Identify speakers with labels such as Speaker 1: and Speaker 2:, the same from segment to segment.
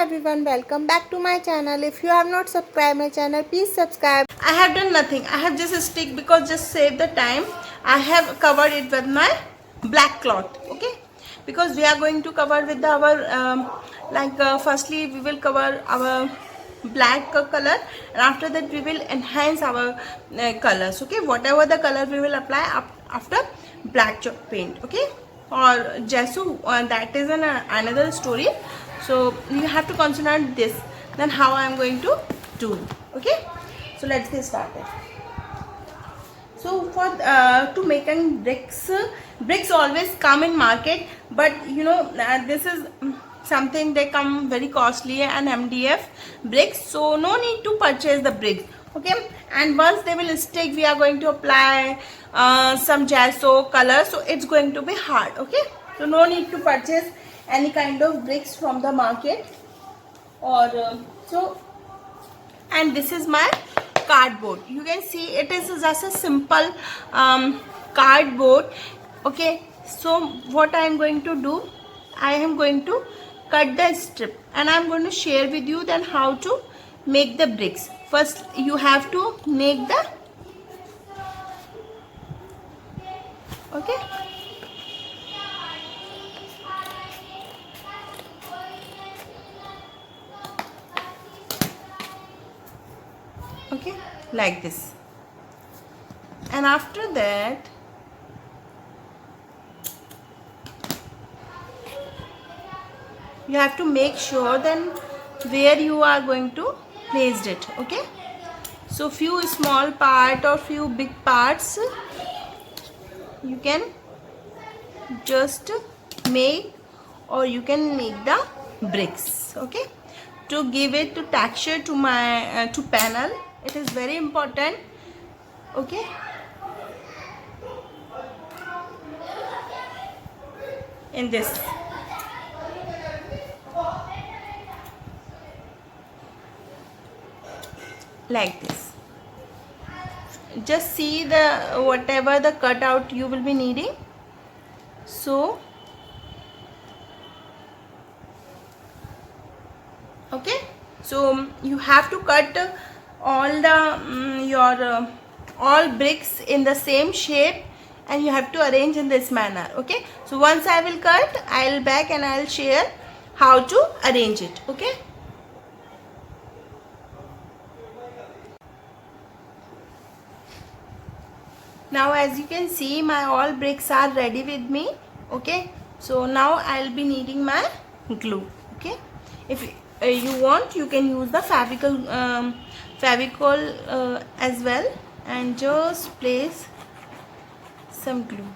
Speaker 1: everyone, welcome back to my channel. If you have not subscribed my channel, please subscribe. I have done nothing. I have just a stick because just save the time. I have covered it with my black cloth. Okay, because we are going to cover with our firstly we will cover our black color, and after that we will enhance our colors. Okay, whatever the color we will apply after black chalk paint. Okay, or gesso, that is another story. So you have to consider this, then how I am going to do. Okay, so let's get started. So for to making bricks always come in market, but you know this is something they come very costly and MDF bricks, so no need to purchase the bricks. Okay, and once they will stick, we are going to apply some gesso color, so it's going to be hard. Okay, so no need to purchase any kind of bricks from the market, or so. And this is my cardboard. You can see it is just a simple cardboard. Okay, so what I am going to do, I am going to cut the strip, and I am going to share with you then how to make the bricks. First you have to make the, okay, okay, like this. And after that you have to make sure then where you are going to place it. Okay, so few small part or few big parts you can just make, or you can make the bricks. Okay, to give it to texture to my to panel, it is very important. Okay, in this, like this, just see the whatever the cutout you will be needing. So okay, so you have to cut all the your all bricks in the same shape, and you have to arrange in this manner. Okay, so once I will cut, I'll back and I'll share how to arrange it. Okay, now as you can see, my all bricks are ready with me. Okay, so now I'll be needing my glue. Okay, if you want, you can use the favicol as well, and just place some glue.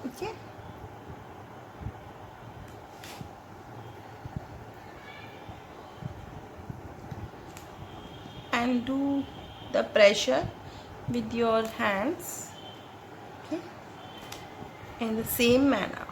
Speaker 1: Okay, and do the pressure with your hands. Okay, in the same manner.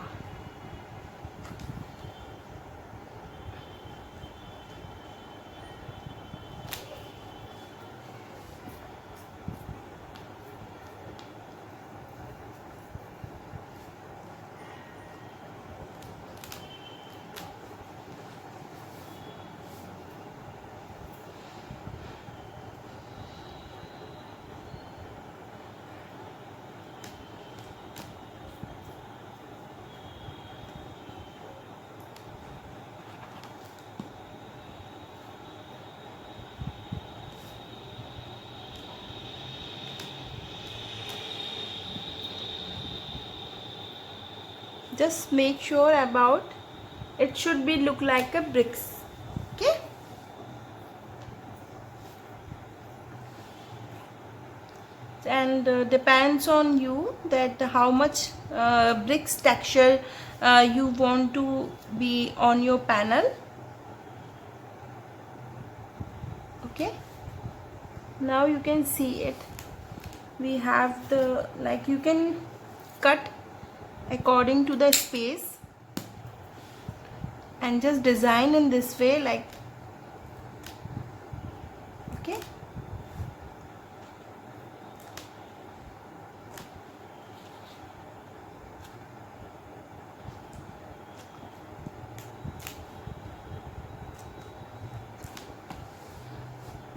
Speaker 1: Just make sure about it should be look like a bricks. Okay, and depends on you that how much bricks texture you want to be on your panel. Okay, now you can see it. We have the, like, you can cut according to the space and just design in this way, like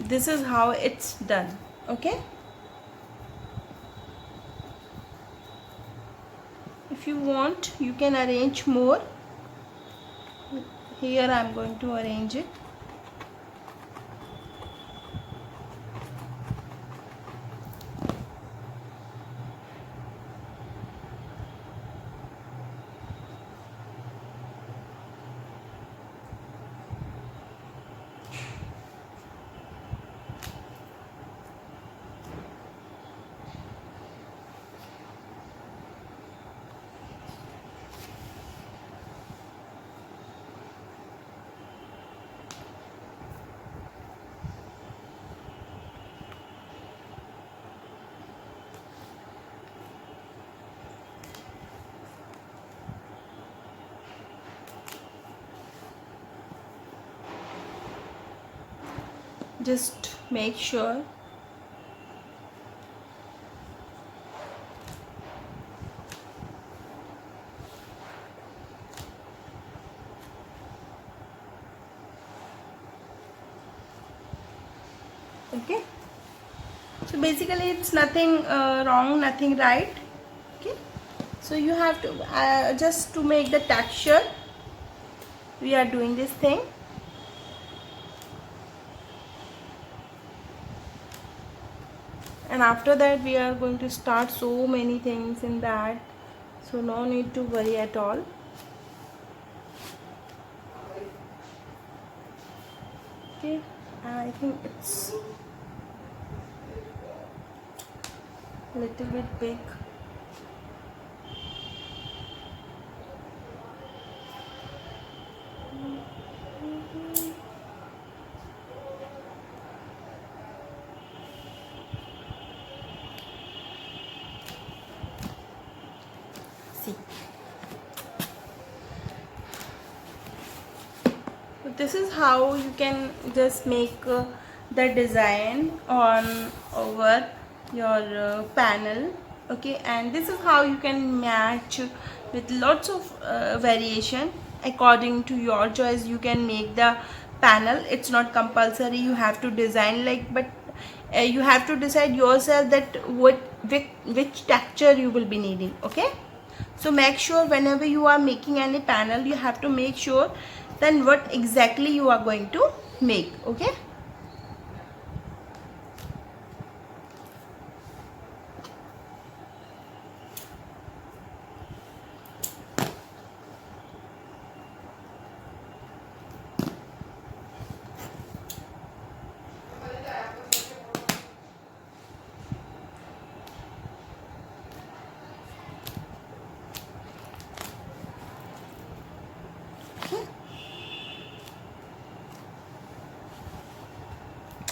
Speaker 1: this is how it's done. Okay, if you want you can arrange more. Here I am going to arrange it. Just make sure. Okay, so basically it's nothing wrong, nothing right. Okay, so you have to just to make the texture we are doing this thing. And after that we are going to start so many things in that, so no need to worry at all. Okay, I think it's a little bit big. See, so this is how you can just make the design on over your panel. Okay, and this is how you can match with lots of variation according to your choice. You can make the panel, it's not compulsory you have to design like, but you have to decide yourself that which texture you will be needing. Okay, so make sure whenever you are making any panel you have to make sure then what exactly you are going to make. Okay,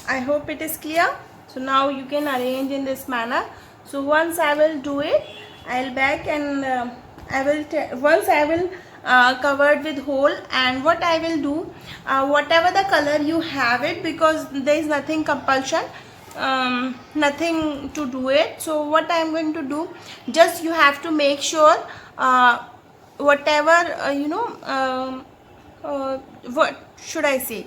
Speaker 1: I hope it is clear. So now you can arrange in this manner. So once I will do it, I'll back and once I will cover it with hole, and what I will do, whatever the color you have it, because there is nothing compulsion, nothing to do it. So what I am going to do, just you have to make sure whatever what should I say,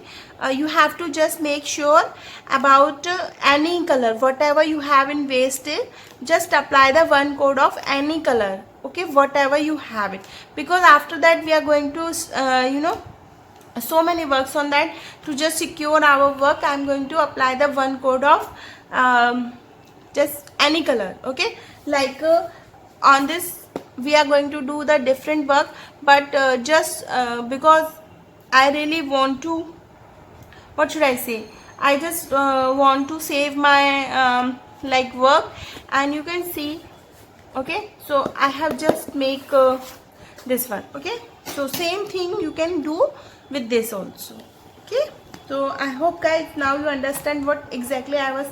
Speaker 1: you have to just make sure about any color whatever you have in wastage, just apply the one coat of any color. Okay, whatever you have it, because after that we are going to so many works on that. To just secure our work, I am going to apply the one coat of just any color. Okay, like on this we are going to do the different work, but just because I really want to, what should I say, I just want to save my like work, and you can see. Okay, so I have just make this one. Okay, so same thing you can do with this also. Okay, so I hope guys now you understand what exactly I was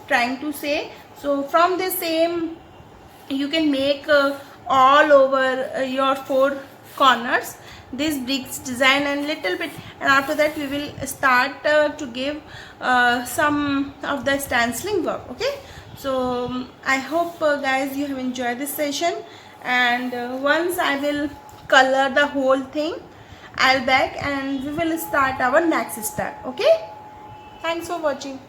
Speaker 1: trying to say. So from the same you can make all over your four corners this bricks design and little bit, and after that we will start to give some of the stenciling work. Okay, so I hope guys you have enjoyed this session, and once I will color the whole thing, I'll back and we will start our next step. Okay, thanks for watching.